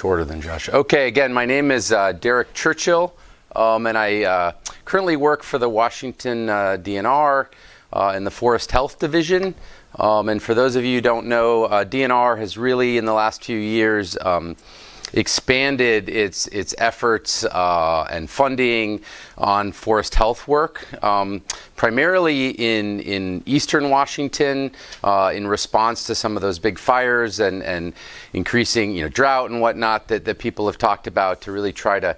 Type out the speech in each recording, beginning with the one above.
shorter than Josh. Okay, again, my name is Derek Churchill, and I currently work for the Washington DNR in the Forest Health Division. And for those of you who don't know, DNR has really, in the last few years, expanded its efforts and funding on forest health work, primarily in eastern Washington, in response to some of those big fires and increasing drought and whatnot that people have talked about, to really try to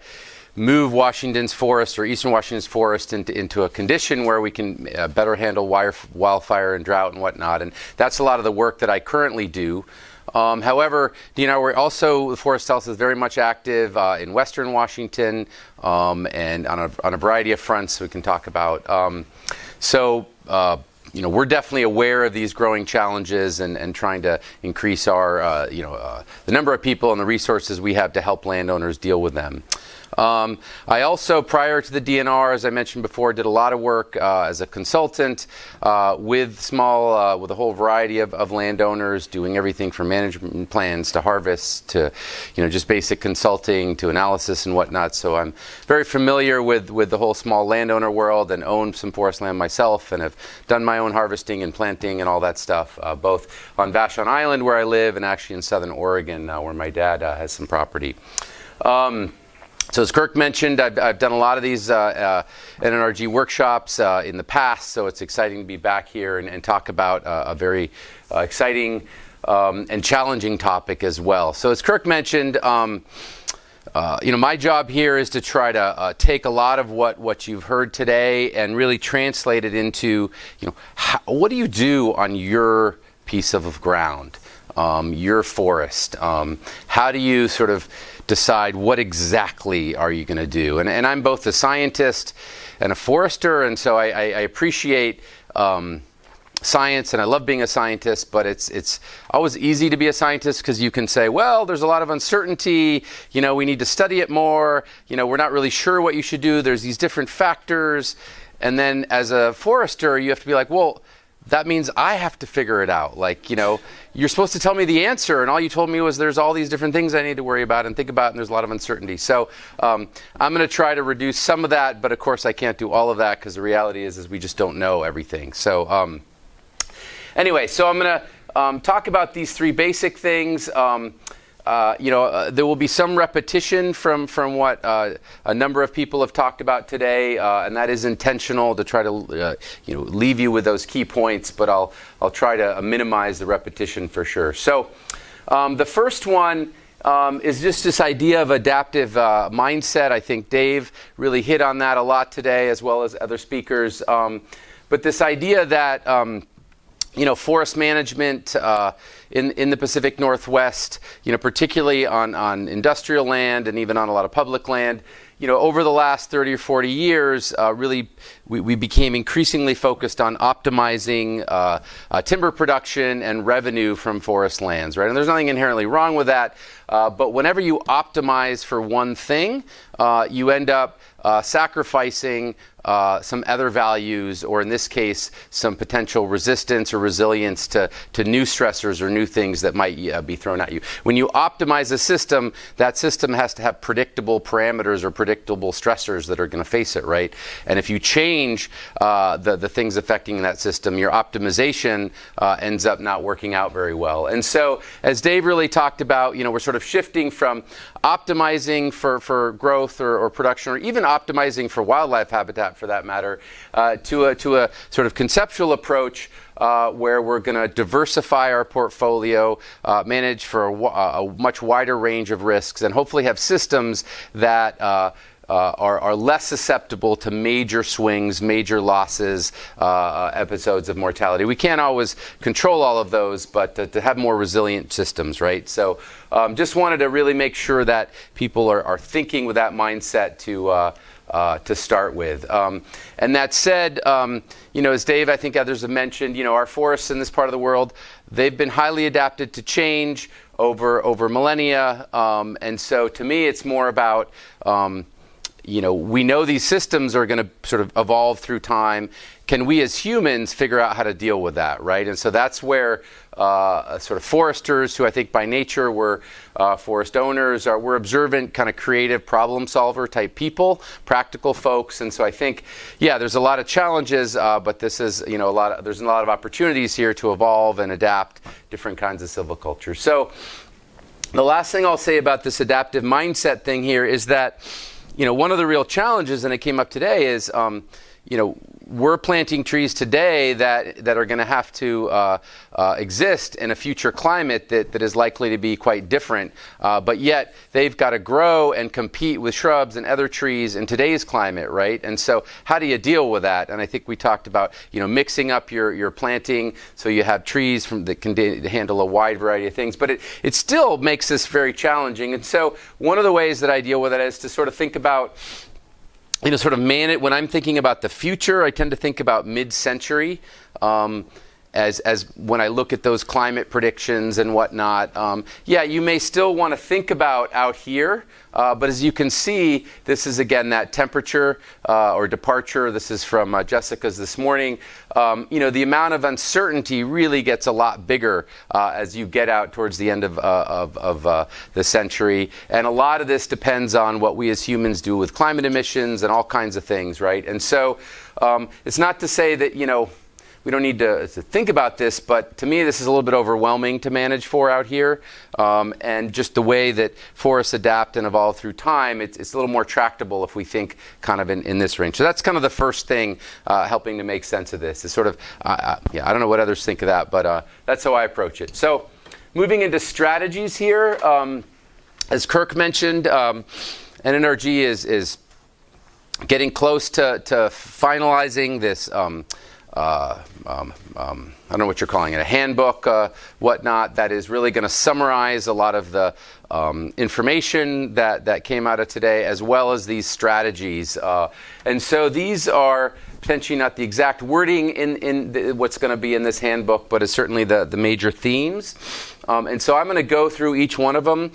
move Washington's forest, or eastern Washington's forest, into a condition where we can better handle wildfire and drought and whatnot. And that's a lot of the work that I currently do. However, we're also, the Forest Health is very much active in Western Washington, and on a variety of fronts we can talk about. We're definitely aware of these growing challenges and trying to increase our, the number of people and the resources we have to help landowners deal with them. I also, prior to the DNR, as I mentioned before, did a lot of work as a consultant with a whole variety of landowners, doing everything from management plans to harvest to, just basic consulting to analysis and whatnot. So I'm very familiar with the whole small landowner world, and own some forest land myself, and have done my own harvesting and planting and all that stuff, both on Vashon Island, where I live, and actually in southern Oregon, where my dad has some property. So as Kirk mentioned, I've done a lot of these NNRG workshops in the past, so it's exciting to be back here and talk about a very exciting and challenging topic as well. So as Kirk mentioned, my job here is to try to take a lot of what you've heard today and really translate it into, what do you do on your piece of ground, your forest? How do you sort of decide what exactly are you going to do? And I'm both a scientist and a forester, and so I appreciate science, and I love being a scientist, but it's always easy to be a scientist because you can say, well, there's a lot of uncertainty, we need to study it more, we're not really sure what you should do, there's these different factors. And then as a forester, you have to be like, well, that means I have to figure it out. You're supposed to tell me the answer, and all you told me was there's all these different things I need to worry about and think about, and there's a lot of uncertainty. So I'm going to try to reduce some of that, but of course I can't do all of that, because the reality is we just don't know everything. So anyway, so I'm going to talk about these three basic things. There will be some repetition from what a number of people have talked about today, and that is intentional, to try to leave you with those key points, but I'll try to minimize the repetition for sure. So the first one is just this idea of adaptive mindset. I think Dave really hit on that a lot today, as well as other speakers. But this idea that forest management in the Pacific Northwest, particularly on industrial land and even on a lot of public land, over the last 30 or 40 years, really we became increasingly focused on optimizing timber production and revenue from forest lands, right? And there's nothing inherently wrong with that, but whenever you optimize for one thing, you end up sacrificing some other values, or in this case, some potential resistance or resilience to new stressors or new things that might be thrown at you. When you optimize a system, that system has to have predictable parameters or predictable stressors that are going to face it, right? And if you change the things affecting that system, your optimization ends up not working out very well. And so, as Dave really talked about, we're sort of shifting from optimizing for growth or production, or even optimizing for wildlife habitat for that matter, to a sort of conceptual approach where we're going to diversify our portfolio, manage for a much wider range of risks, and hopefully have systems that are less susceptible to major swings, major losses, episodes of mortality. We can't always control all of those, but to have more resilient systems, right? So just wanted to really make sure that people are thinking with that mindset to start with. And that said, as Dave, I think others have mentioned, our forests in this part of the world, they've been highly adapted to change over millennia. And so to me, it's more about we know these systems are going to sort of evolve through time. Can we as humans figure out how to deal with that, right? And so that's where sort of foresters, who I think by nature were forest owners, we're observant, kind of creative problem solver type people, practical folks. And so I think, there's a lot of challenges, but this is, there's a lot of opportunities here to evolve and adapt different kinds of silviculture. So the last thing I'll say about this adaptive mindset thing here is that, one of the real challenges, and it came up today, is, we're planting trees today that are going to have to exist in a future climate that is likely to be quite different. But yet they've got to grow and compete with shrubs and other trees in today's climate, right? And so how do you deal with that? And I think we talked about, mixing up your planting so you have trees that can handle a wide variety of things. But it still makes this very challenging. And so one of the ways that I deal with it is to sort of think about, sort of when I'm thinking about the future, I tend to think about mid-century as when I look at those climate predictions and whatnot. You may still want to think about out here, but as you can see, this is again that temperature or departure. This is from Jessica's this morning. The amount of uncertainty really gets a lot bigger as you get out towards the end of the century, and a lot of this depends on what we as humans do with climate emissions and all kinds of things, right? And so it's not to say that we don't need to think about this, but to me this is a little bit overwhelming to manage for out here. And just the way that forests adapt and evolve through time, it's a little more tractable if we think kind of in this range. So that's kind of the first thing helping to make sense of this. It's sort of, I don't know what others think of that, but that's how I approach it. So moving into strategies here, as Kirk mentioned, NNRG is getting close to finalizing this I don't know what you're calling it, a handbook, whatnot, that is really going to summarize a lot of the information that came out of today, as well as these strategies. And so these are potentially not the exact wording in what's going to be in this handbook, but is certainly the major themes. And so I'm going to go through each one of them.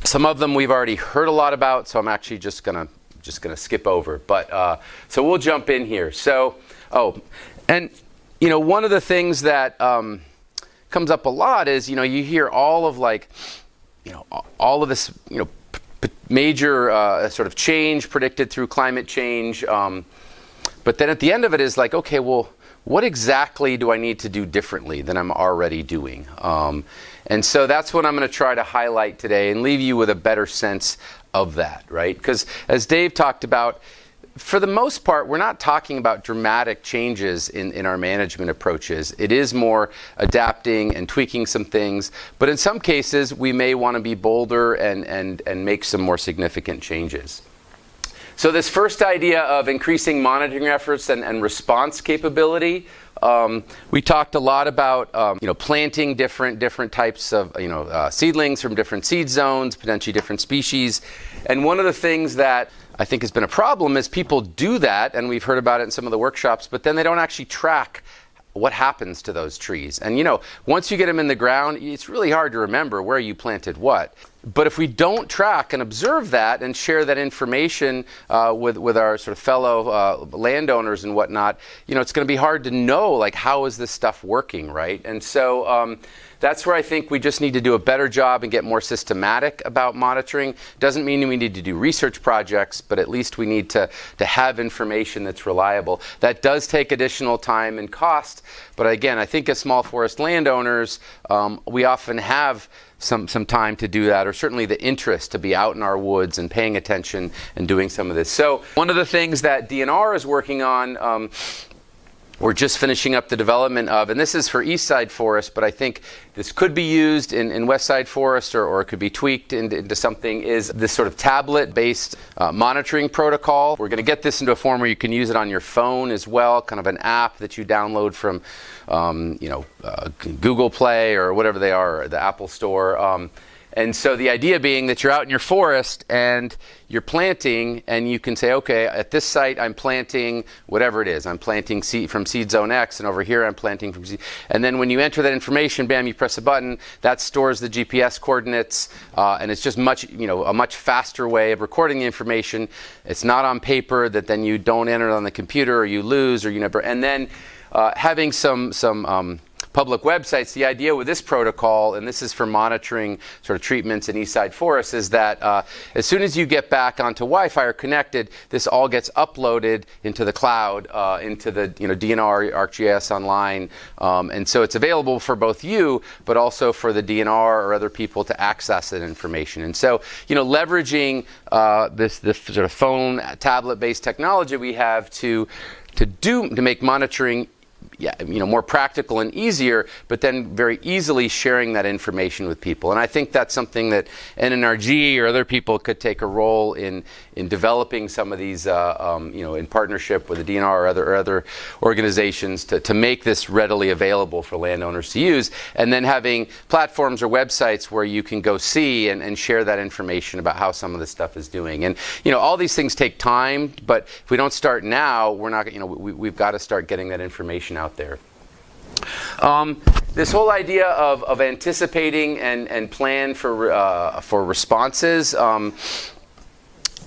Some of them we've already heard a lot about, so I'm actually just going to skip over. But so we'll jump in here. So. One of the things that comes up a lot is, you hear all of all of this, major sort of change predicted through climate change. But then at the end of it is like, okay, well, what exactly do I need to do differently than I'm already doing? And so that's what I'm going to try to highlight today and leave you with a better sense of that, right? Because as Dave talked about, for the most part, we're not talking about dramatic changes in our management approaches. It is more adapting and tweaking some things. But in some cases, we may want to be bolder and make some more significant changes. So this first idea of increasing monitoring efforts and response capability, we talked a lot about planting different types of seedlings from different seed zones, potentially different species. And one of the things that I think has been a problem is people do that, and we've heard about it in some of the workshops, but then they don't actually track what happens to those trees. And once you get them in the ground, it's really hard to remember where you planted what. But if we don't track and observe that and share that information with our sort of fellow landowners and whatnot, it's going to be hard to know, how is this stuff working, right? And so that's where I think we just need to do a better job and get more systematic about monitoring. Doesn't mean we need to do research projects, but at least we need to have information that's reliable. That does take additional time and cost, but again, I think as small forest landowners, we often have some time to do that, or certainly the interest to be out in our woods and paying attention and doing some of this. So one of the things that DNR is working on, we're just finishing up the development of, and this is for East Side Forest, but I think this could be used in West Side Forest, or it could be tweaked into something, is this sort of tablet-based monitoring protocol. We're going to get this into a form where you can use it on your phone as well, kind of an app that you download from Google Play or whatever they are, or the Apple Store. And so the idea being that you're out in your forest and you're planting, and you can say, okay, at this site I'm planting whatever it is. I'm planting seed from seed zone X, and over here I'm planting from seed. And then when you enter that information, bam, you press a button, that stores the GPS coordinates, and it's just a much faster way of recording the information. It's not on paper that then you don't enter it on the computer, or you lose, or you never. And then having some public websites, the idea with this protocol, and this is for monitoring sort of treatments in Eastside forests, is that as soon as you get back onto Wi-Fi or connected, this all gets uploaded into the cloud, into the DNR, ArcGIS Online, and so it's available for both you, but also for the DNR or other people to access that information. And so, leveraging this sort of phone, tablet-based technology we have to make monitoring more practical and easier, but then very easily sharing that information with people. And I think that's something that NNRG or other people could take a role in developing some of these, in partnership with the DNR or other organizations to make this readily available for landowners to use, and then having platforms or websites where you can go see and share that information about how some of this stuff is doing. And all these things take time, but if we don't start now, we're not. We've got to start getting that information out there. This whole idea of anticipating and plan for responses,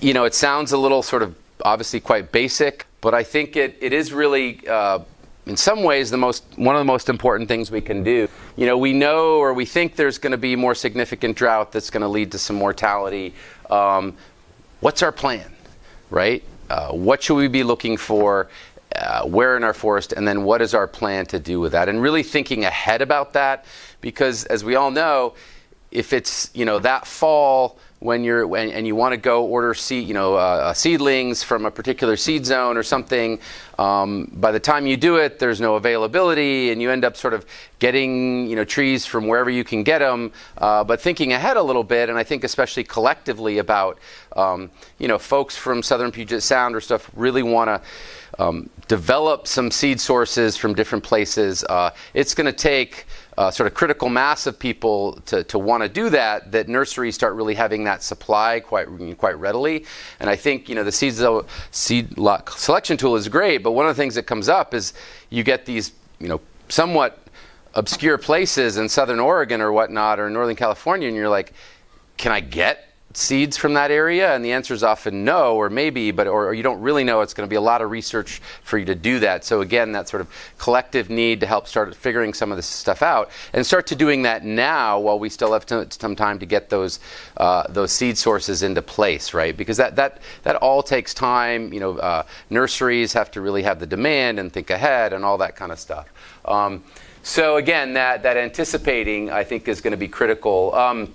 it sounds a little sort of obviously quite basic, but I think it is really in some ways one of the most important things we can do. We know, or we think there's going to be more significant drought that's going to lead to some mortality. What's our plan, right? What should we be looking for? Where in our forest, and then what is our plan to do with that? And really thinking ahead about that, because as we all know, if it's that fall when you want to go order seedlings from a particular seed zone or something, by the time you do it, there's no availability, and you end up sort of getting trees from wherever you can get them. But thinking ahead a little bit, and I think especially collectively about folks from southern Puget Sound or stuff really want to develop some seed sources from different places. It's going to take sort of critical mass of people to want to do that nurseries start really having that supply quite readily. And I think the seed lot selection tool is great, but one of the things that comes up is you get these somewhat obscure places in southern Oregon or whatnot, or Northern California, and you're like, can I get seeds from that area? And the answer is often no, or maybe, or you don't really know. It's going to be a lot of research for you to do that. So again, that sort of collective need to help start figuring some of this stuff out, and start to doing that now while we still have some time to get those seed sources into place, right? Because that all takes time. Nurseries have to really have the demand and think ahead and all that kind of stuff. So again, that anticipating, I think, is going to be critical.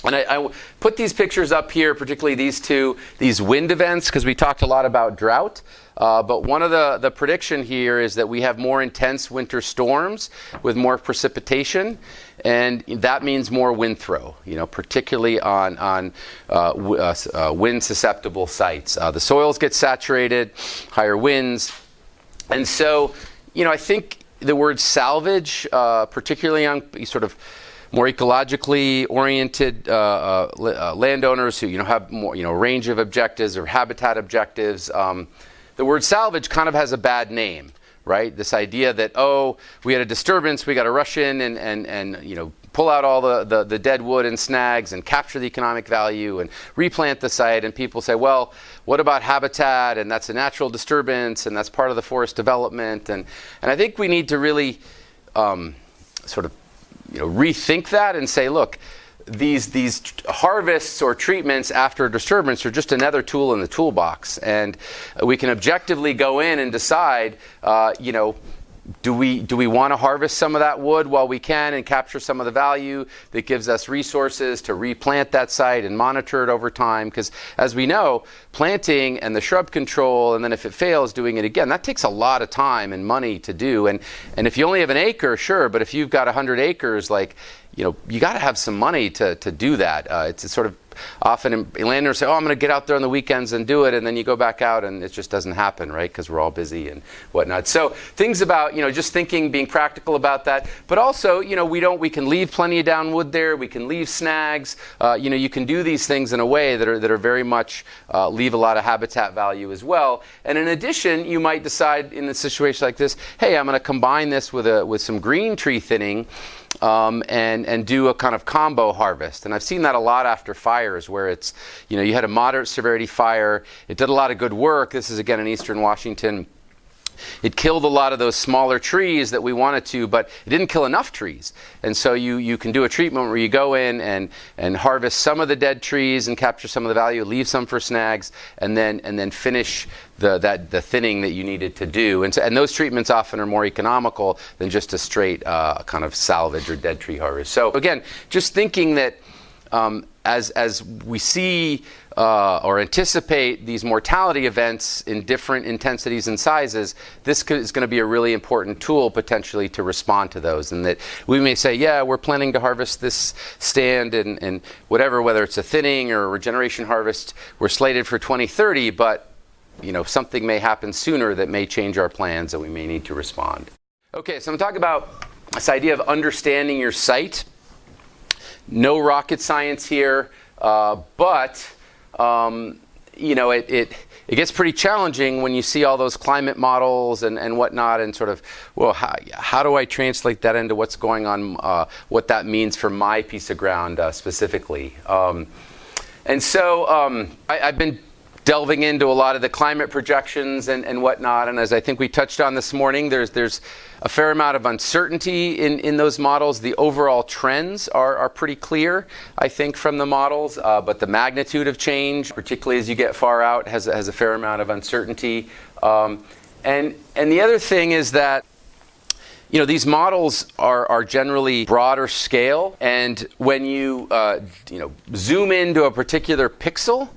And I put these pictures up here, particularly these wind events, because we talked a lot about drought. But one of the prediction here is that we have more intense winter storms with more precipitation, and that means more wind throw, particularly on wind susceptible sites. The soils get saturated, higher winds. And so, I think the word salvage, particularly on sort of more ecologically oriented landowners who have more range of objectives or habitat objectives. The word salvage kind of has a bad name, right? This idea that we had a disturbance, we got to rush in and pull out all the dead wood and snags and capture the economic value and replant the site. And people say, well, what about habitat? And that's a natural disturbance, and that's part of the forest development. And I think we need to really sort of rethink that and say, look, these harvests or treatments after a disturbance are just another tool in the toolbox, and we can objectively go in and decide, do we want to harvest some of that wood while we can and capture some of the value that gives us resources to replant that site and monitor it over time? Because as we know, planting and the shrub control, and then if it fails, doing it again, that takes a lot of time and money to do. And if you only have an acre, sure, but if you've got 100 acres, you got to have some money to do that. It's sort of often landowners say, oh, I'm going to get out there on the weekends and do it, and then you go back out and it just doesn't happen, right? Because we're all busy and whatnot. So things about, just thinking, being practical about that, but also, we can leave plenty of down wood there, we can leave snags, you can do these things in a way that are very much leave a lot of habitat value as well. And in addition, you might decide in a situation like this, hey, I'm going to combine this with some green tree thinning, and do a kind of combo harvest. And I've seen that a lot after fires where it's, you had a moderate severity fire. It did a lot of good work. This is again in eastern Washington. It killed a lot of those smaller trees that we wanted to, but it didn't kill enough trees. And so you can do a treatment where you go in and harvest some of the dead trees and capture some of the value, leave some for snags, and then finish the thinning that you needed to do. And those treatments often are more economical than just a straight kind of salvage or dead tree harvest. So again, just thinking that as we see or anticipate these mortality events in different intensities and sizes, this is going to be a really important tool potentially to respond to those. And that we may say, yeah, we're planning to harvest this stand and whatever, whether it's a thinning or a regeneration harvest, we're slated for 2030, but something may happen sooner that may change our plans and we may need to respond. Okay, so I'm talking about this idea of understanding your site. No rocket science here, but it gets pretty challenging when you see all those climate models and whatnot, and sort of, well, how do I translate that into what's going on, what that means for my piece of ground specifically. And so I've been delving into a lot of the climate projections and whatnot, and as I think we touched on this morning, there's a fair amount of uncertainty in those models. The overall trends are pretty clear, I think, from the models, but the magnitude of change, particularly as you get far out, has a fair amount of uncertainty. And the other thing is that these models are generally broader scale, and when you zoom into a particular pixel,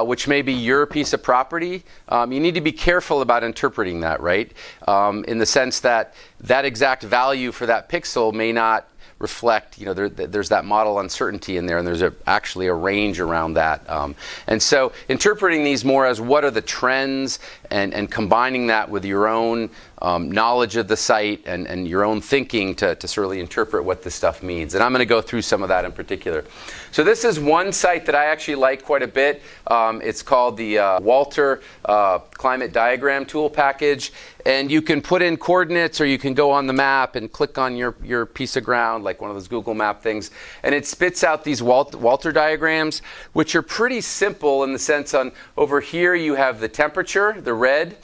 which may be your piece of property, you need to be careful about interpreting that, right? In the sense that exact value for that pixel may not reflect, there's that model uncertainty in there, and there's actually a range around that. And so interpreting these more as what are the trends and combining that with your own knowledge of the site and your own thinking to sort of interpret what this stuff means. And I'm going to go through some of that in particular. So this is one site that I actually like quite a bit. It's called the Walter Climate Diagram Tool Package. And you can put in coordinates, or you can go on the map and click on your piece of ground, like one of those Google Map things. And it spits out these Walter diagrams, which are pretty simple in the sense on over here you have the temperature, the red.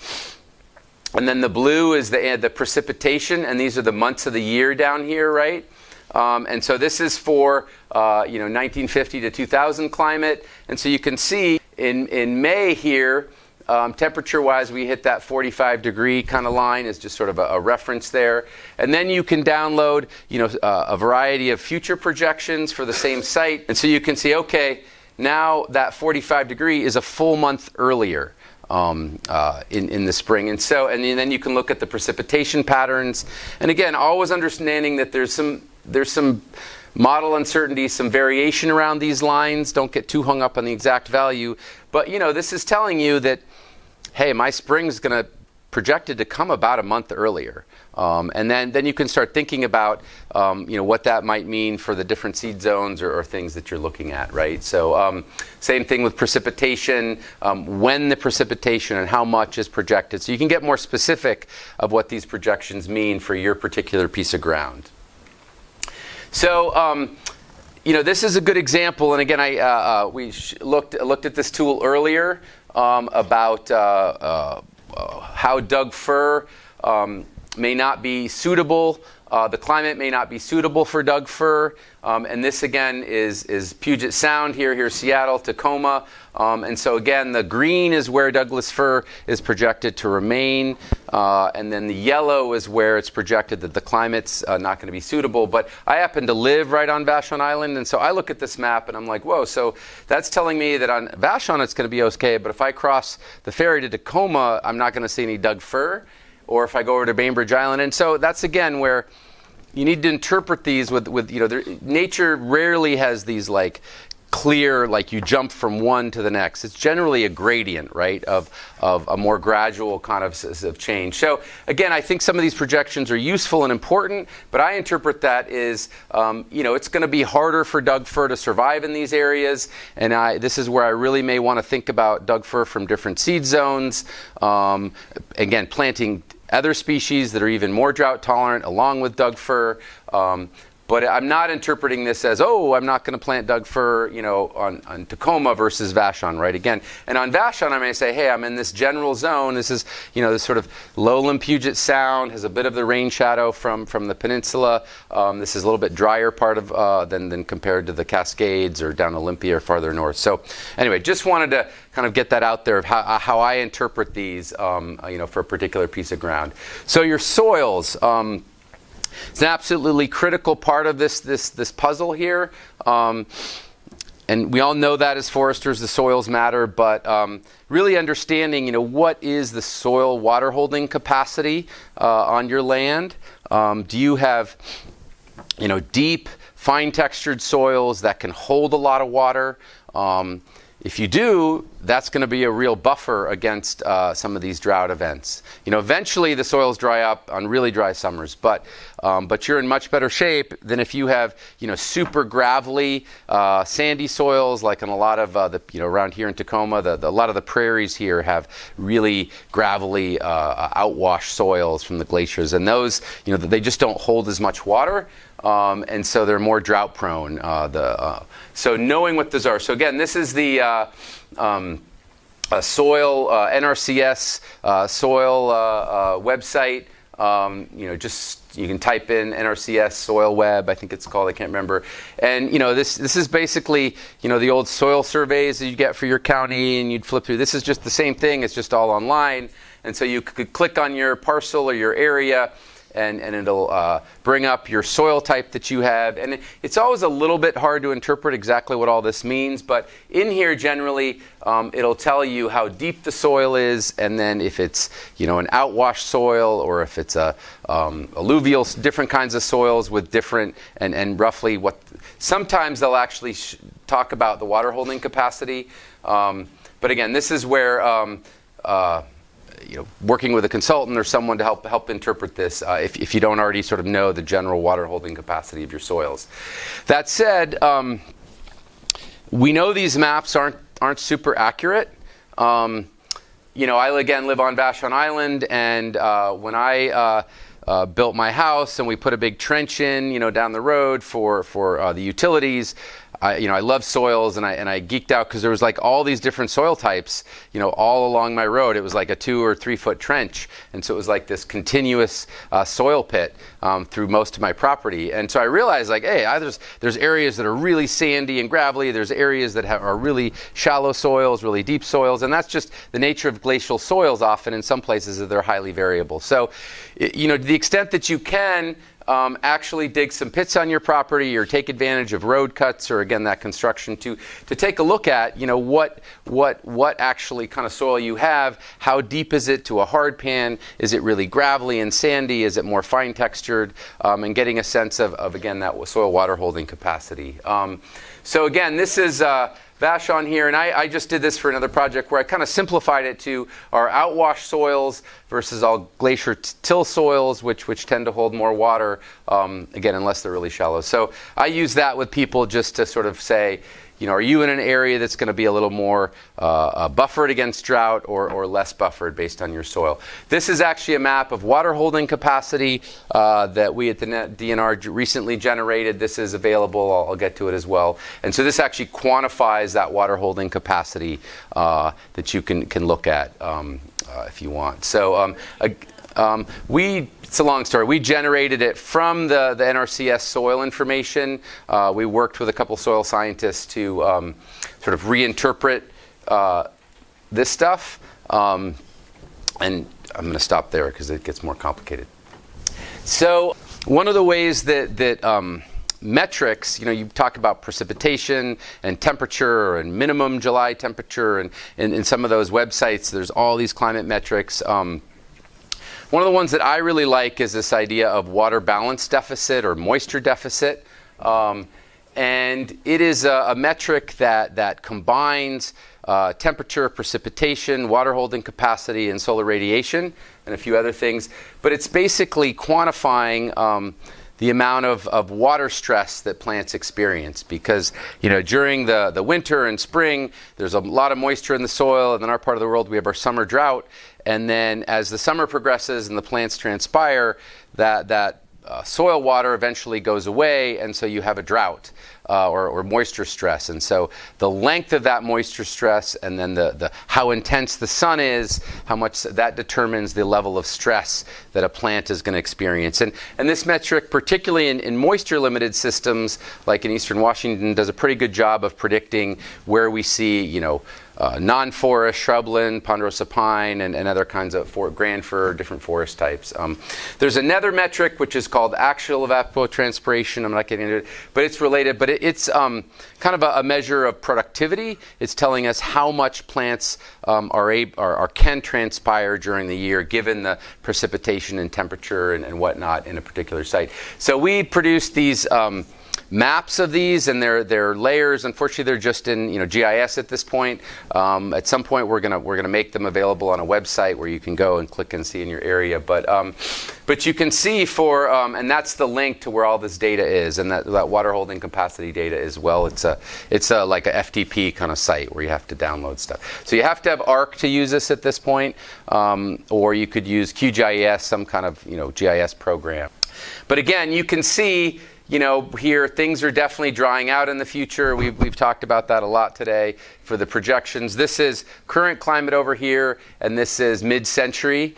And then the blue is the precipitation, and these are the months of the year down here, right? And so this is for 1950 to 2000 climate. And so you can see in May here, temperature-wise, we hit that 45-degree kind of line is just sort of a reference there. And then you can download a variety of future projections for the same site. And so you can see, okay, now that 45-degree is a full month earlier. In the spring, and then you can look at the precipitation patterns, and again, always understanding that there's some model uncertainty, some variation around these lines. Don't get too hung up on the exact value, but this is telling you that, hey, my spring's going to projected to come about a month earlier, and then you can start thinking about what that might mean for the different seed zones or things that you're looking at, right? So same thing with precipitation, when the precipitation and how much is projected, so you can get more specific of what these projections mean for your particular piece of ground. So this is a good example, and again, we looked at this tool earlier about how Doug fir may not be suitable. The climate may not be suitable for Doug fir. And this again is Puget Sound here. Here's Seattle, Tacoma. And so again, the green is where Douglas fir is projected to remain. And then the yellow is where it's projected that the climate's not going to be suitable. But I happen to live right on Vashon Island. And so I look at this map and I'm like, whoa, so that's telling me that on Vashon it's going to be okay. But if I cross the ferry to Tacoma, I'm not going to see any Doug fir. Or if I go over to Bainbridge Island. And so that's again where you need to interpret these with nature rarely has these like clear, like you jump from one to the next. It's generally a gradient, right, of a more gradual kind of change. So again, I think some of these projections are useful and important, but I interpret that as, it's going to be harder for Doug fir to survive in these areas, and this is where I really may want to think about Doug fir from different seed zones. Again, planting other species that are even more drought tolerant along with Doug fir. But I'm not interpreting this as, I'm not going to plant Doug fir, on Tacoma versus Vashon, right? Again, and on Vashon, I may say, hey, I'm in this general zone. This is, this sort of lowland Puget Sound, has a bit of the rain shadow from the peninsula. This is a little bit drier part of than compared to the Cascades or down Olympia or farther north. So anyway, just wanted to kind of get that out there of how I interpret these, for a particular piece of ground. So your soils. It's an absolutely critical part of this puzzle here. And we all know that as foresters, the soils matter, but really understanding, what is the soil water holding capacity on your land? Do you have, deep, fine textured soils that can hold a lot of water? If you do, that's going to be a real buffer against some of these drought events. Eventually the soils dry up on really dry summers, but you're in much better shape than if you have, super gravelly, sandy soils, like in a lot of around here in Tacoma. A lot of the prairies here have really gravelly, outwash soils from the glaciers, and those, they just don't hold as much water. And so they're more drought prone. So knowing what those are. So again, this is the soil NRCS soil website. You can type in NRCS soil web, I think it's called. I can't remember. And this is basically the old soil surveys that you get for your county, and you'd flip through. This is just the same thing. It's just all online. And so you could click on your parcel or your area, and it'll bring up your soil type that you have. And it's always a little bit hard to interpret exactly what all this means, but in here generally it'll tell you how deep the soil is, and then if it's an outwash soil, or if it's a alluvial, different kinds of soils with different, and roughly what. Sometimes they'll actually talk about the water holding capacity, but again, this is where working with a consultant or someone to help interpret this, if you don't already sort of know the general water holding capacity of your soils. That said, we know these maps aren't super accurate. I again live on Vashon Island, and when I built my house and we put a big trench in, down the road for the utilities, I love soils, and I geeked out because there was like all these different soil types, all along my road. It was like a 2 or 3 foot trench, and so it was like this continuous soil pit through most of my property. And so I realized, like, hey, there's areas that are really sandy and gravelly. There's areas that are really shallow soils, really deep soils, and that's just the nature of glacial soils. Often, in some places, they're highly variable. So, to the extent that you can. Actually dig some pits on your property, or take advantage of road cuts, or again that construction to take a look at what actually kind of soil you have. How deep is it to a hard pan? Is it really gravelly and sandy? Is it more fine textured? And getting a sense of again that soil water holding capacity. So again, this is Vashon here, and I just did this for another project where I kind of simplified it to our outwash soils versus all glacier till soils, which tend to hold more water, again, unless they're really shallow. So I use that with people just to sort of say, are you in an area that's going to be a little more buffered against drought, or less buffered based on your soil? This is actually a map of water holding capacity that we at the DNR recently generated. This is available. I'll get to it as well. And so this actually quantifies that water holding capacity that you can look at if you want. So it's a long story. We generated it from the NRCS soil information. We worked with a couple soil scientists to sort of reinterpret this stuff. And I'm going to stop there because it gets more complicated. So one of the ways that metrics, you talk about precipitation and temperature and minimum July temperature, and in some of those websites, there's all these climate metrics. One of the ones that I really like is this idea of water balance deficit or moisture deficit. And And it is a metric that combines temperature, precipitation, water holding capacity, and solar radiation, and a few other things. But it's basically quantifying the amount of water stress that plants experience, because during the winter and spring there's a lot of moisture in the soil, and in our part of the world we have our summer drought, and then as the summer progresses and the plants transpire, that soil water eventually goes away, and so you have a drought or moisture stress. And so the length of that moisture stress, and then the how intense the sun is, how much that determines the level of stress that a plant is going to experience. And this metric, particularly in moisture limited systems like in eastern Washington, does a pretty good job of predicting where we see non-forest shrubland, ponderosa pine, and other kinds of grand fir, different forest types. There's another metric which is called actual evapotranspiration. I'm not getting into it, but it's related. But it's kind of a measure of productivity. It's telling us how much plants can transpire during the year, given the precipitation and temperature and whatnot in a particular site. So we produced these maps of these, and they're layers. Unfortunately, they're just in GIS at this point. At some point, we're gonna make them available on a website where you can go and click and see in your area. But you can see and that's the link to where all this data is, and that water holding capacity data as well. It's like a FTP kind of site where you have to download stuff. So you have to have ARC to use this at this point, or you could use QGIS, some kind of GIS program. But again, you can see. Here things are definitely drying out in the future. We've talked about that a lot today for the projections. This is current climate over here, and this is mid-century.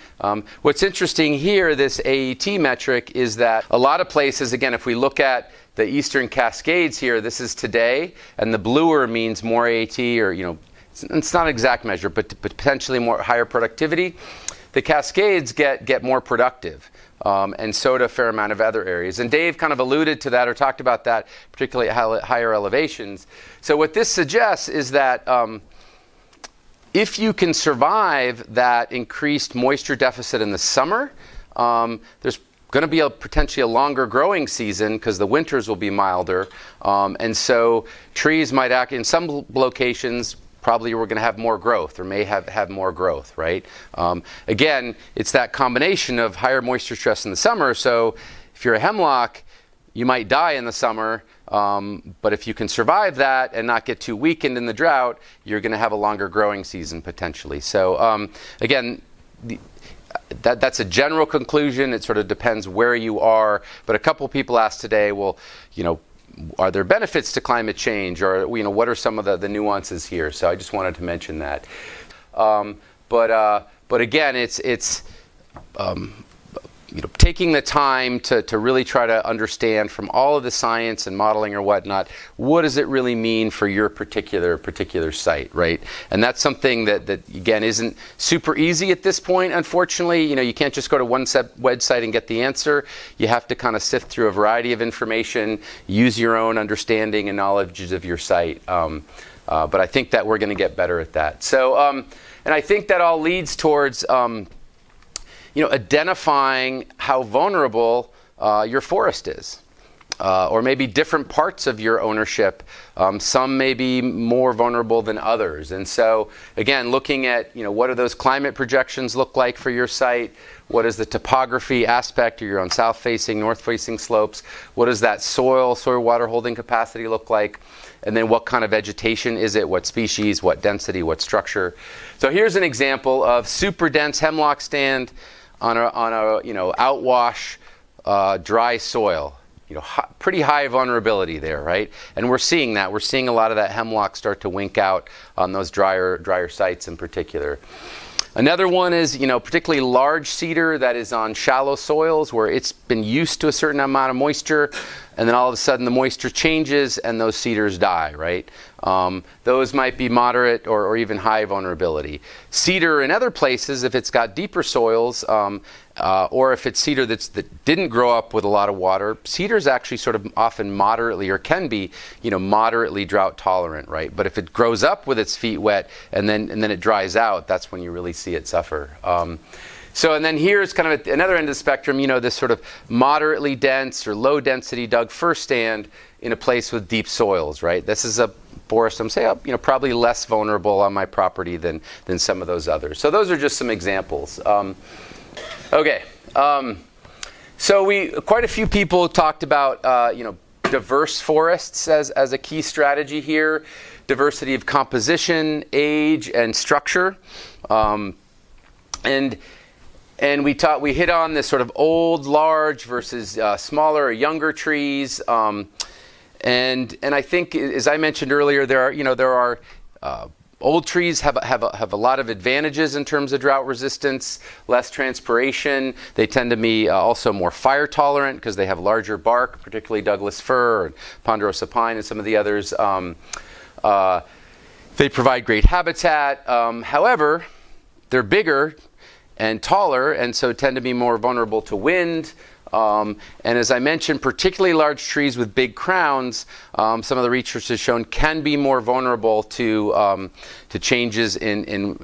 What's interesting here, this AET metric, is that a lot of places, again, if we look at the Eastern Cascades here, this is today, and the bluer means more AET, or it's not an exact measure, but potentially more higher productivity. The Cascades get more productive. And so do a fair amount of other areas. And Dave kind of alluded to that or talked about that, particularly at higher elevations. So what this suggests is that if you can survive that increased moisture deficit in the summer, there's going to be potentially a longer growing season because the winters will be milder. And so trees might act in some locations. Probably we're going to have more growth, or may have more growth, right? Again, it's that combination of higher moisture stress in the summer. So if you're a hemlock, you might die in the summer, but if you can survive that and not get too weakened in the drought, you're going to have a longer growing season potentially. So again, that's a general conclusion. It sort of depends where you are. But a couple people asked today, well, are there benefits to climate change, or what are some of the nuances here? So I just wanted to mention that. But again, it's taking the time to really try to understand from all of the science and modeling or whatnot, what does it really mean for your particular site, right? And that's something that again isn't super easy at this point, unfortunately. You can't just go to one website and get the answer. You have to kind of sift through a variety of information, use your own understanding and knowledge of your site. But I think that we're going to get better at that. So, and I think that all leads towards identifying how vulnerable your forest is, or maybe different parts of your ownership. Some may be more vulnerable than others. And so, again, looking at what do those climate projections look like for your site? What is the topography aspect? Are you on south-facing, north-facing slopes? What does that soil water holding capacity look like? And then what kind of vegetation is it? What species? What density? What structure? So here's an example of super dense hemlock stand on a outwash, dry soil. Pretty high vulnerability there, right? And we're seeing that. We're seeing a lot of that hemlock start to wink out on those drier sites in particular. Another one is, particularly large cedar that is on shallow soils where it's been used to a certain amount of moisture, and then all of a sudden the moisture changes and those cedars die, right? Those might be moderate or even high vulnerability. Cedar in other places, if it's got deeper soils, or if it's cedar that didn't grow up with a lot of water, cedar's actually sort of often moderately, or can be, moderately drought tolerant, right? But if it grows up with its feet wet and then it dries out, that's when you really see it suffer. And then here's kind of at another end of the spectrum, this sort of moderately dense or low density Doug fir stand in a place with deep soils, right? This is a forest, I'm saying, probably less vulnerable on my property than some of those others. So those are just some examples. Okay. So quite a few people talked about, diverse forests as a key strategy here. Diversity of composition, age, and structure. And we hit on this sort of old, large versus smaller or younger trees. And I think, as I mentioned earlier, there are old trees have a lot of advantages in terms of drought resistance, less transpiration. They tend to be also more fire tolerant because they have larger bark, particularly Douglas fir and ponderosa pine and some of the others. They provide great habitat. However, they're bigger and taller, and so tend to be more vulnerable to wind. And as I mentioned, particularly large trees with big crowns, some of the research has shown can be more vulnerable to changes in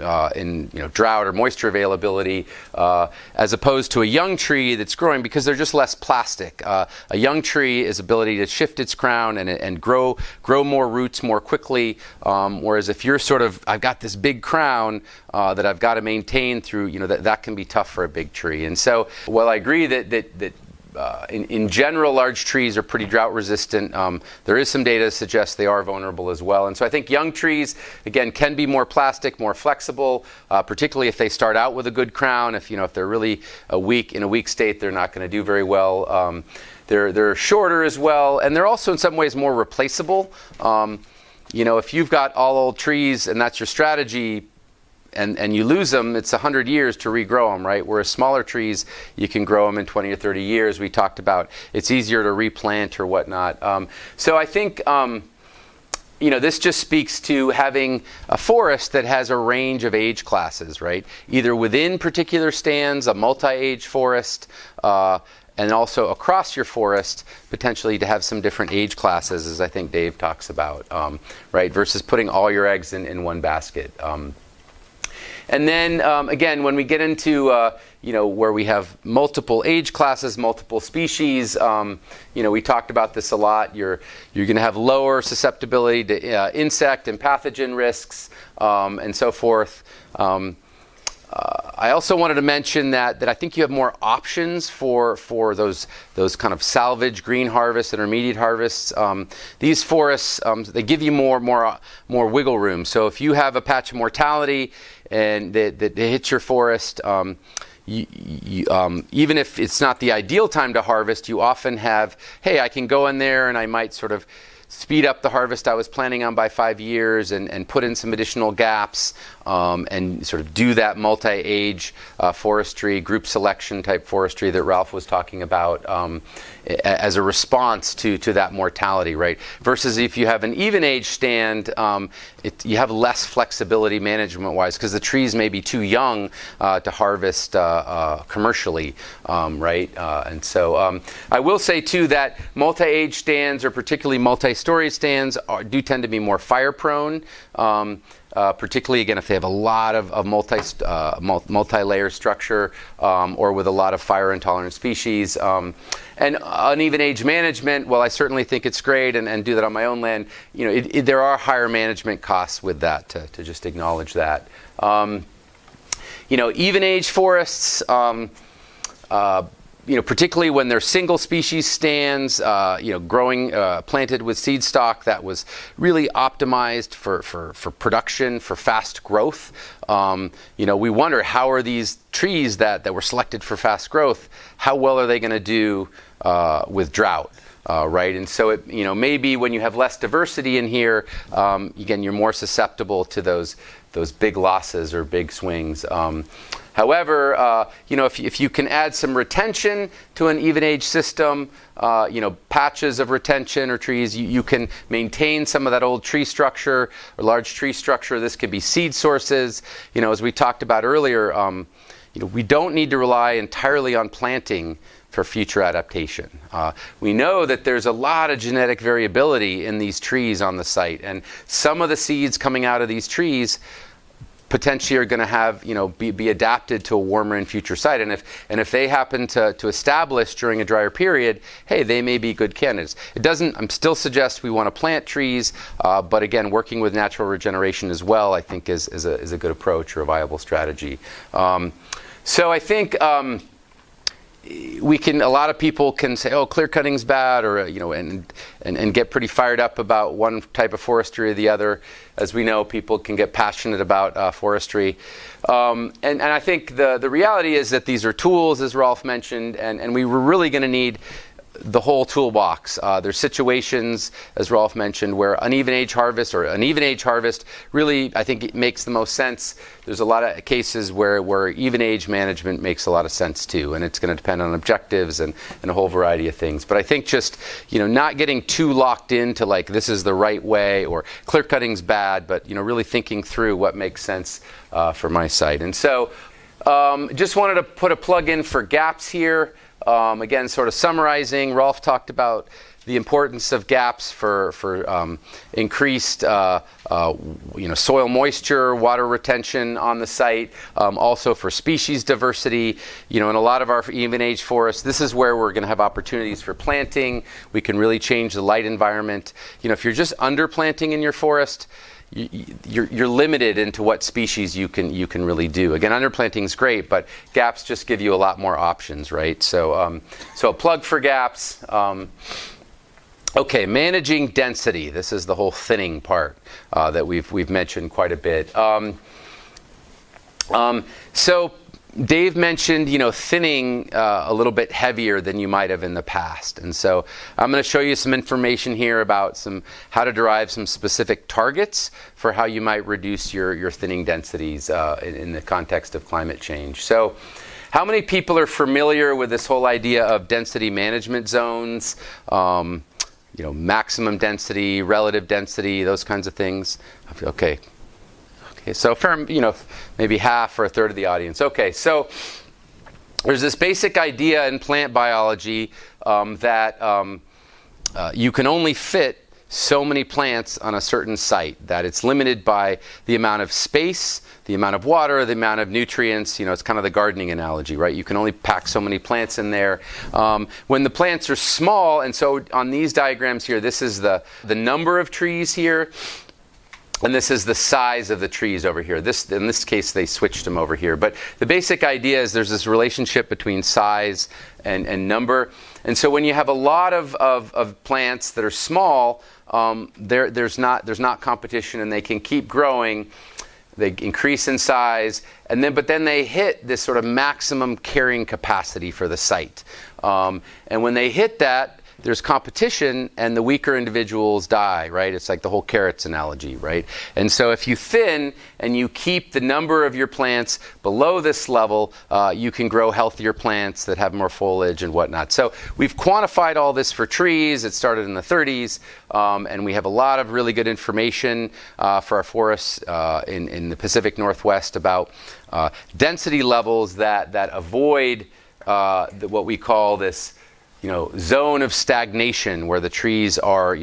drought or moisture availability, as opposed to a young tree that's growing, because they're just less plastic. A young tree is ability to shift its crown and grow more roots more quickly, whereas if you're I've got this big crown that I've got to maintain through, that can be tough for a big tree. And so, while I agree that in general, large trees are pretty drought resistant, there is some data to suggest they are vulnerable as well. And so I think young trees, again, can be more plastic, more flexible, particularly if they start out with a good crown. If they're really in a weak state, they're not going to do very well. They're shorter as well, and they're also in some ways more replaceable. If you've got all old trees and that's your strategy, and you lose them, it's 100 years to regrow them, right? Whereas smaller trees, you can grow them in 20 or 30 years. We talked about it's easier to replant or whatnot. So I think, this just speaks to having a forest that has a range of age classes, right? Either within particular stands, a multi-age forest, and also across your forest, potentially to have some different age classes, as I think Dave talks about, right? Versus putting all your eggs in one basket. And then, again, when we get into, where we have multiple age classes, multiple species, we talked about this a lot. You're going to have lower susceptibility to insect and pathogen risks, and so forth. I also wanted to mention that I think you have more options for those kind of salvage, green harvests, intermediate harvests. These forests, they give you more wiggle room. So if you have a patch of mortality and that hits your forest, even if it's not the ideal time to harvest, you often have, hey, I can go in there and I might sort of speed up the harvest I was planning on by 5 years and put in some additional gaps and sort of do that multi-age forestry, group selection type forestry that Ralph was talking about as a response to that mortality, right? Versus if you have an even age stand, you have less flexibility management-wise because the trees may be too young to harvest commercially, right? And so I will say too that multi-age stands, or particularly multi-story stands, do tend to be more fire-prone. Particularly, again, if they have a lot of multi-layer structure or with a lot of fire-intolerant species. And uneven age management, well, I certainly think it's great and do that on my own land. There are higher management costs with that, to just acknowledge that. Even age forests, particularly when they're single species stands, growing, planted with seed stock that was really optimized for production, for fast growth. We wonder, how are these trees that were selected for fast growth, how well are they going to do with drought? Right, and so maybe when you have less diversity in here, again, you're more susceptible to those big losses or big swings. However, if you can add some retention to an even age system, patches of retention or trees, you can maintain some of that old tree structure or large tree structure. This could be seed sources. As we talked about earlier, we don't need to rely entirely on planting for future adaptation. We know that there's a lot of genetic variability in these trees on the site, and some of the seeds coming out of these trees potentially are going to have, be adapted to a warmer and future site. And if they happen to establish during a drier period, hey, they may be good candidates. I'm still suggest we want to plant trees, but again, working with natural regeneration as well, I think is a good approach or a viable strategy. So I think a lot of people can say, oh, clear cutting's bad, or and get pretty fired up about one type of forestry or the other. As we know, people can get passionate about forestry, and I think the reality is that these are tools, as Rolf mentioned, and we were really going to need the whole toolbox. There's situations, as Rolf mentioned, where an even age harvest really, I think, it makes the most sense. There's a lot of cases where even age management makes a lot of sense too, and it's going to depend on objectives and a whole variety of things. But I think just not getting too locked into like this is the right way or clear cutting's bad, but really thinking through what makes sense for my site. And so just wanted to put a plug in for gaps here. Again, sort of summarizing, Rolf talked about the importance of gaps for increased soil moisture, water retention on the site, also for species diversity. In a lot of our even age forests, this is where we're going to have opportunities for planting. We can really change the light environment. If you're just underplanting in your forest, you're limited into what species you can really do. Again, underplanting is great, but gaps just give you a lot more options, right? So a plug for gaps. Okay, managing density. This is the whole thinning part that we've mentioned quite a bit. So Dave mentioned, thinning a little bit heavier than you might have in the past. And so I'm going to show you some information here about how to derive some specific targets for how you might reduce your thinning densities in the context of climate change. So how many people are familiar with this whole idea of density management zones, maximum density, relative density, those kinds of things? Okay. So for, maybe half or a third of the audience. Okay, so there's this basic idea in plant biology that you can only fit so many plants on a certain site, that it's limited by the amount of space, the amount of water, the amount of nutrients. It's kind of the gardening analogy, right? You can only pack so many plants in there. When the plants are small, and so on these diagrams here, this is the number of trees here, and this is the size of the trees over here. In this case, they switched them over here. But the basic idea is there's this relationship between size and number. And so when you have a lot of plants that are small, there's not competition, and they can keep growing. They increase in size, but then they hit this sort of maximum carrying capacity for the site. And when they hit that, there's competition, and the weaker individuals die, right? It's like the whole carrots analogy, right? And so if you thin and you keep the number of your plants below this level, you can grow healthier plants that have more foliage and whatnot. So we've quantified all this for trees. It started in the 30s, and we have a lot of really good information for our forests in the Pacific Northwest about density levels that avoid what we call this zone of stagnation, where the trees are,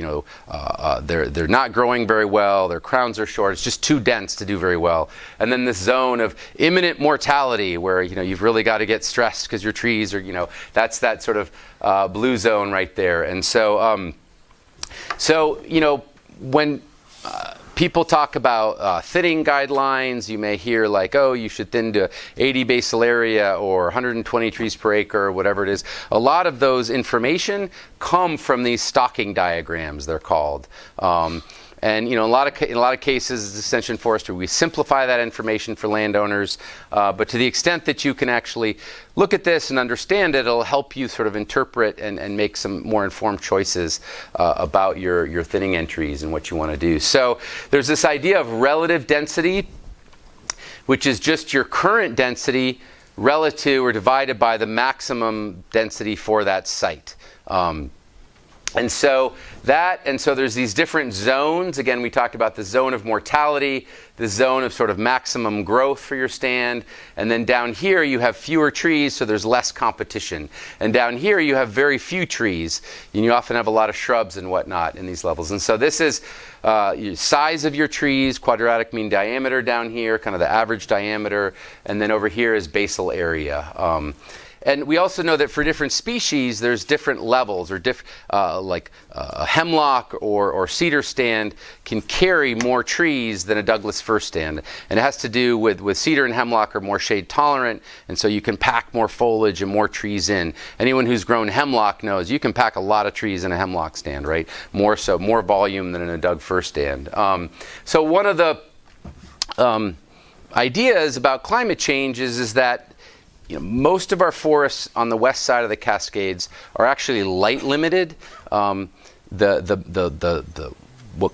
they're not growing very well, their crowns are short, it's just too dense to do very well. And then this zone of imminent mortality, where you've really got to get stressed because your trees are, that's that sort of blue zone right there. And so, when people talk about thinning guidelines, you may hear like, oh, you should thin to 80 basal area or 120 trees per acre, or whatever it is. A lot of those information come from these stocking diagrams, they're called. And in a lot of cases, as extension forestry, we simplify that information for landowners. But to the extent that you can actually look at this and understand it, it'll help you sort of interpret and make some more informed choices about your thinning entries and what you want to do. So there's this idea of relative density, which is just your current density relative or divided by the maximum density for that site. And so there's these different zones. Again, we talked about the zone of mortality, the zone of sort of maximum growth for your stand. And then down here you have fewer trees, so there's less competition. And down here you have very few trees. And you often have a lot of shrubs and whatnot in these levels. And so this is size of your trees, quadratic mean diameter down here, kind of the average diameter. And then over here is basal area. And we also know that for different species, there's different levels, or like a hemlock or cedar stand can carry more trees than a Douglas fir stand. And it has to do with cedar and hemlock are more shade tolerant, and so you can pack more foliage and more trees in. Anyone who's grown hemlock knows you can pack a lot of trees in a hemlock stand, right? More volume than in a Doug fir stand. So one of the ideas about climate change is that most of our forests on the west side of the Cascades are actually light limited. What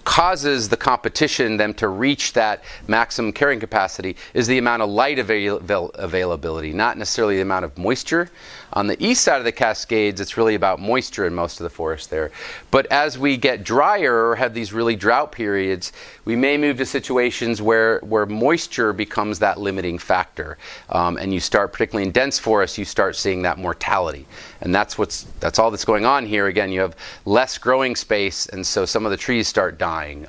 causes the competition, them to reach that maximum carrying capacity, is the amount of light availability, not necessarily the amount of moisture. On the east side of the Cascades, it's really about moisture in most of the forest there. But as we get drier or have these really drought periods, we may move to situations where moisture becomes that limiting factor. And you start, particularly in dense forests, you start seeing that mortality. And that's all that's going on here. Again, you have less growing space, and so some of the trees start dying.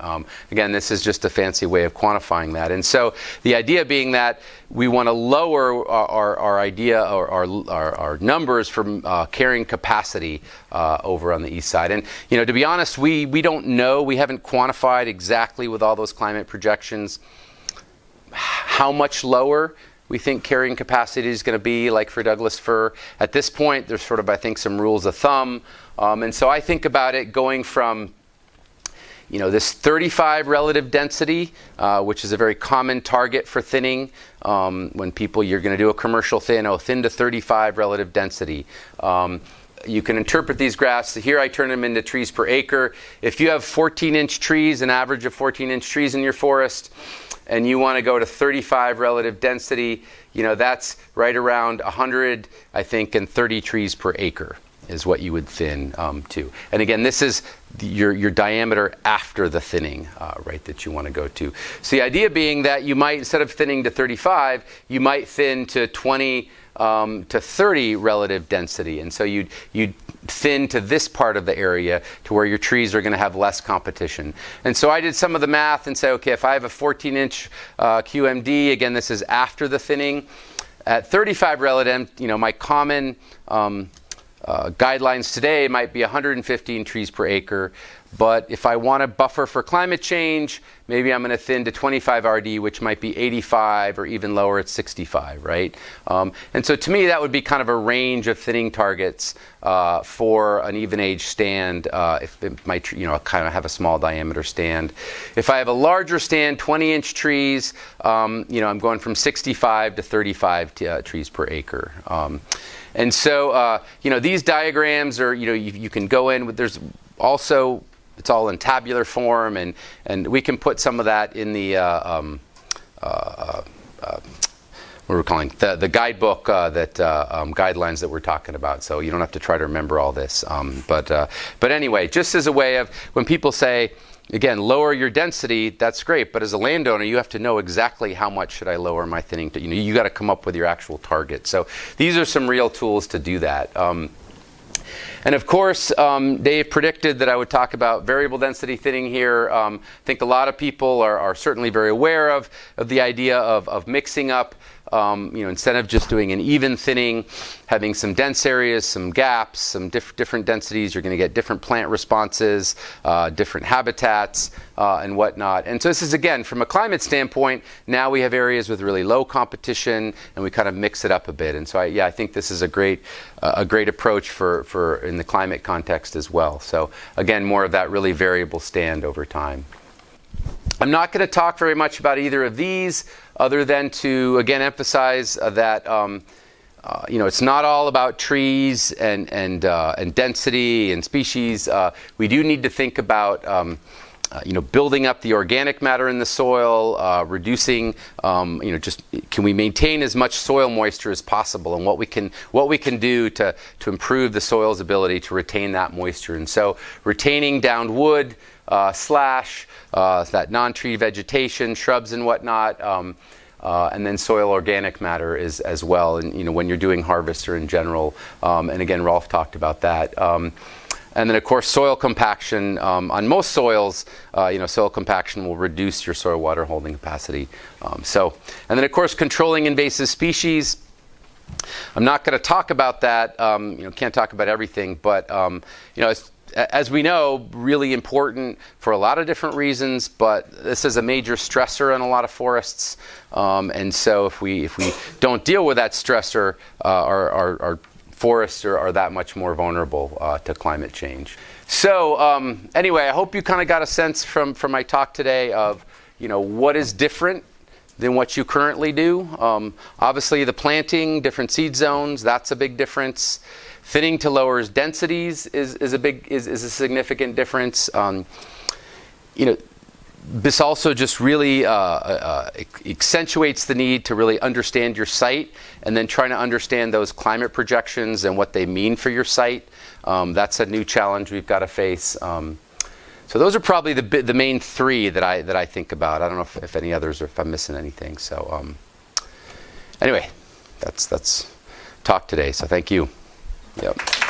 Again, this is just a fancy way of quantifying that. And so the idea being that we want to lower our idea or our numbers from carrying capacity over on the east side. And to be honest, we don't know. We haven't quantified exactly with all those climate projections how much lower we think carrying capacity is going to be, like for Douglas fir. At this point, there's sort of, I think, some rules of thumb. And so I think about it going from this 35 relative density, which is a very common target for thinning. When you're going to do a commercial thin to 35 relative density. You can interpret these graphs. Here I turn them into trees per acre. If you have 14-inch trees, an average of 14-inch trees in your forest, and you want to go to 35 relative density, that's right around 100, I think, and 30 trees per acre is what you would thin to. And again, this is your diameter after the thinning, right, that you want to go to. So the idea being that you might, instead of thinning to 35, you might thin to 20 to 30 relative density. And so you'd thin to this part of the area to where your trees are going to have less competition. And so I did some of the math and say, okay, if I have a 14-inch QMD, again, this is after the thinning, at 35 relative, my common guidelines today might be 115 trees per acre. But if I want to buffer for climate change, maybe I'm going to thin to 25 RD, which might be 85, or even lower at 65, right? And so to me, that would be kind of a range of thinning targets for an even age stand, if it might, kind of have a small diameter stand. If I have a larger stand, 20-inch trees, I'm going from 65 to 35 trees per acre. And so, these diagrams are, you can go in with, there's also, it's all in tabular form, and we can put some of that in the, what we're calling, the guidebook, guidelines that we're talking about. So you don't have to try to remember all this. But anyway, just as a way of, when people say, again, lower your density, that's great, but as a landowner, you have to know exactly how much should I lower my thinning to. You got to come up with your actual target. So these are some real tools to do that. And of course, Dave predicted that I would talk about variable density thinning here. I think a lot of people are certainly very aware of the idea of mixing up, instead of just doing an even thinning, having some dense areas, some gaps, some different densities. You're going to get different plant responses, different habitats, and whatnot. And so this is, again, from a climate standpoint, now we have areas with really low competition, and we kind of mix it up a bit. And so I think this is a great approach for in the climate context as well. So again, more of that really variable stand over time. I'm not going to talk very much about either of these, other than to, again, emphasize that it's not all about trees and density and species. We do need to think about building up the organic matter in the soil, reducing, just can we maintain as much soil moisture as possible, and what we can do to improve the soil's ability to retain that moisture. And so retaining downed wood, slash, that non-tree vegetation, shrubs and whatnot, and then soil organic matter is as well. And when you're doing harvest or in general, and again, Rolf talked about that. And then, of course, soil compaction. On most soils, soil compaction will reduce your soil water holding capacity. And then, of course, controlling invasive species. I'm not going to talk about that. Can't talk about everything, but as we know, really important for a lot of different reasons. But this is a major stressor in a lot of forests. And so, if we don't deal with that stressor, our forests are that much more vulnerable to climate change. So anyway, I hope you kind of got a sense from my talk today of what is different than what you currently do. Obviously, the planting, different seed zones, that's a big difference. Thinning to lower densities is a significant difference. This also just really accentuates the need to really understand your site, and then trying to understand those climate projections and what they mean for your site. That's a new challenge we've got to face. So those are probably the main three that I think about. I don't know if any others, or if I'm missing anything. So anyway, that's talk today. So thank you. Yep.